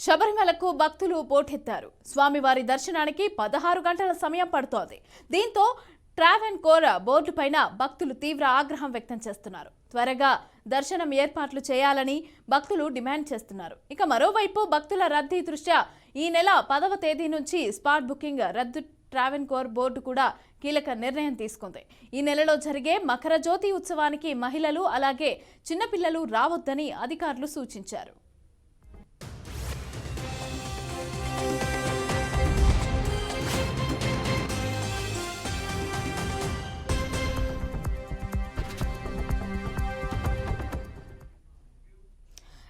శబరిమలకు భక్తులు పోటెత్తారు. స్వామివారి దర్శనానికి 16 గంటల సమయం పడుతోంది. దీంతో ట్రావెన్కోర్ బోర్డు పైన భక్తులు తీవ్ర ఆగ్రహం వ్యక్తం చేస్తున్నారు. త్వరగా దర్శనం ఏర్పాట్లు చేయాలని భక్తులు డిమాండ్ చేస్తున్నారు. ఇక మరోవైపు భక్తుల రద్దీ దృష్ట్యా ఈ నెల 10వ తేదీ నుంచి స్పాట్ బుకింగ్ రద్దు ట్రావెన్కోర్ బోర్డు కూడా కీలక నిర్ణయం తీసుకుంది. ఈ నెలలో జరిగే మకర జ్యోతి ఉత్సవానికి మహిళలు అలాగే చిన్నపిల్లలు రావొద్దని అధికారులు సూచించారు.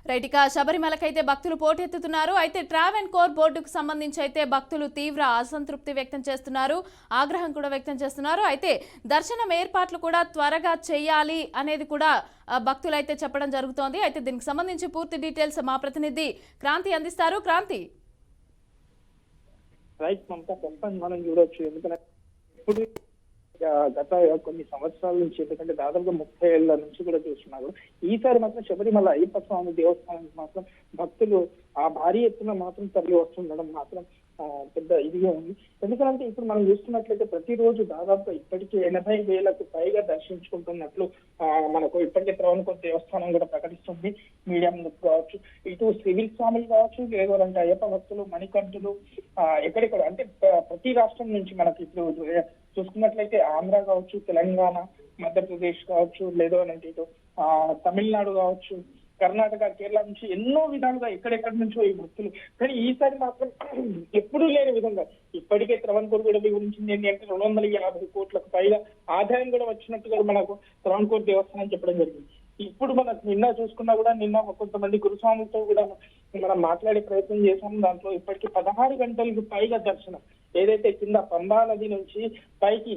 రైట్, ఇక శబరిమలకైతే భక్తులు పోటెత్తుతున్నారు. అయితే ట్రావెన్కోర్ బోర్డుకు సంబంధించి అయితే భక్తులు తీవ్ర అసంతృప్తి వ్యక్తం చేస్తున్నారు, ఆగ్రహం కూడా వ్యక్తం చేస్తున్నారు. అయితే దర్శనం ఏర్పాట్లు కూడా త్వరగా చేయాలి అనేది కూడా భక్తులు అయితే చెప్పడం జరుగుతోంది. అయితే దీనికి సంబంధించి పూర్తి డీటెయిల్స్ మా ప్రతినిధి క్రాంతి అందిస్తారు. క్రాంతి. రైట్ మమతా, మనం చూడొచ్చు. ఎందుకంటే ఇప్పుడు గత కొన్ని సంవత్సరాల నుంచి, ఎందుకంటే దాదాపుగా 30 ఏళ్ల నుంచి కూడా చూస్తున్నారు. ఈసారి మాత్రం శబరిమల అయ్యప్ప స్వామి దేవస్థానానికి మాత్రం భక్తులు ఆ భారీ ఎత్తున మాత్రం తరలి వస్తుండడం మాత్రం పెద్ద ఇదిగా ఉంది. ఎందుకంటే ఇప్పుడు మనం చూస్తున్నట్లయితే ప్రతిరోజు దాదాపు ఇప్పటికీ 80,000కు పైగా దర్శించుకుంటున్నట్లు మనకు ఇప్పటికే ట్రావెన్కోర్ దేవస్థానం కూడా ప్రకటిస్తుంది. మీడియా ముందుకు కావచ్చు, ఇటు సివిల్ స్వాములు కావచ్చు, లేదంటే అయ్యప్ప భక్తులు, మణికంఠులు ఎక్కడెక్కడ అంటే ప్రతి రాష్ట్రం నుంచి మనకి ఇప్పుడు చూసుకున్నట్లయితే ఆంధ్ర కావచ్చు, తెలంగాణ, మధ్యప్రదేశ్ కావచ్చు, లేదు అంటే ఇటు తమిళనాడు కావచ్చు, కర్ణాటక, కేరళ నుంచి ఎన్నో విధాలుగా ఎక్కడెక్కడి నుంచో ఈ భక్తులు. కానీ ఈసారి మాత్రం ఎప్పుడూ లేని విధంగా ఇప్పటికే ట్రావెన్కోర్ కూడా వివరించింది ఏంటంటే 250 కోట్లకు పైగా ఆదాయం కూడా వచ్చినట్టుగా మనకు ట్రావెన్కోర్ దేవస్థానం చెప్పడం జరిగింది. ఇప్పుడు మనం నిన్న చూసుకున్నా కూడా, నిన్న కొంతమంది గురుస్వాములతో కూడా మనం మాట్లాడే ప్రయత్నం చేశాము. దాంట్లో ఇప్పటికీ 16 గంటలకు పైగా దర్శనం, ఏదైతే కింద పంబా నది నుంచి పైకి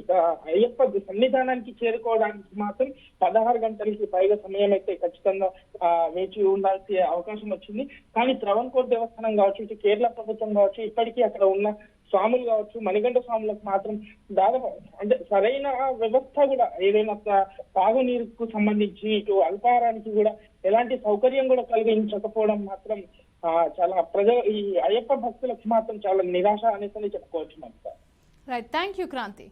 అయ్యప్ప సన్నిధానానికి చేరుకోవడానికి మాత్రం 16 గంటలకి పైగా సమయం అయితే ఖచ్చితంగా వేచి ఉండాల్సిన అవకాశం వచ్చింది. కానీ ట్రావెన్కోర్ దేవస్థానం కావచ్చు, ఇటు కేరళ ప్రభుత్వం కావచ్చు, ఇప్పటికీ అక్కడ ఉన్న స్వాములు కావచ్చు, మణికంఠ స్వాములకు మాత్రం దాదాపు అంటే సరైన వ్యవస్థ కూడా, ఏదైనా తాగునీరుకు సంబంధించి ఇటు అల్పాహారానికి కూడా ఎలాంటి సౌకర్యం కూడా కలిగించకపోవడం మాత్రం చాలా ఈ అయ్యప్ప భక్తులకు మాత్రం చాలా నిరాశ అనేసి చెప్పుకోవచ్చు. Right, thank you Kranti.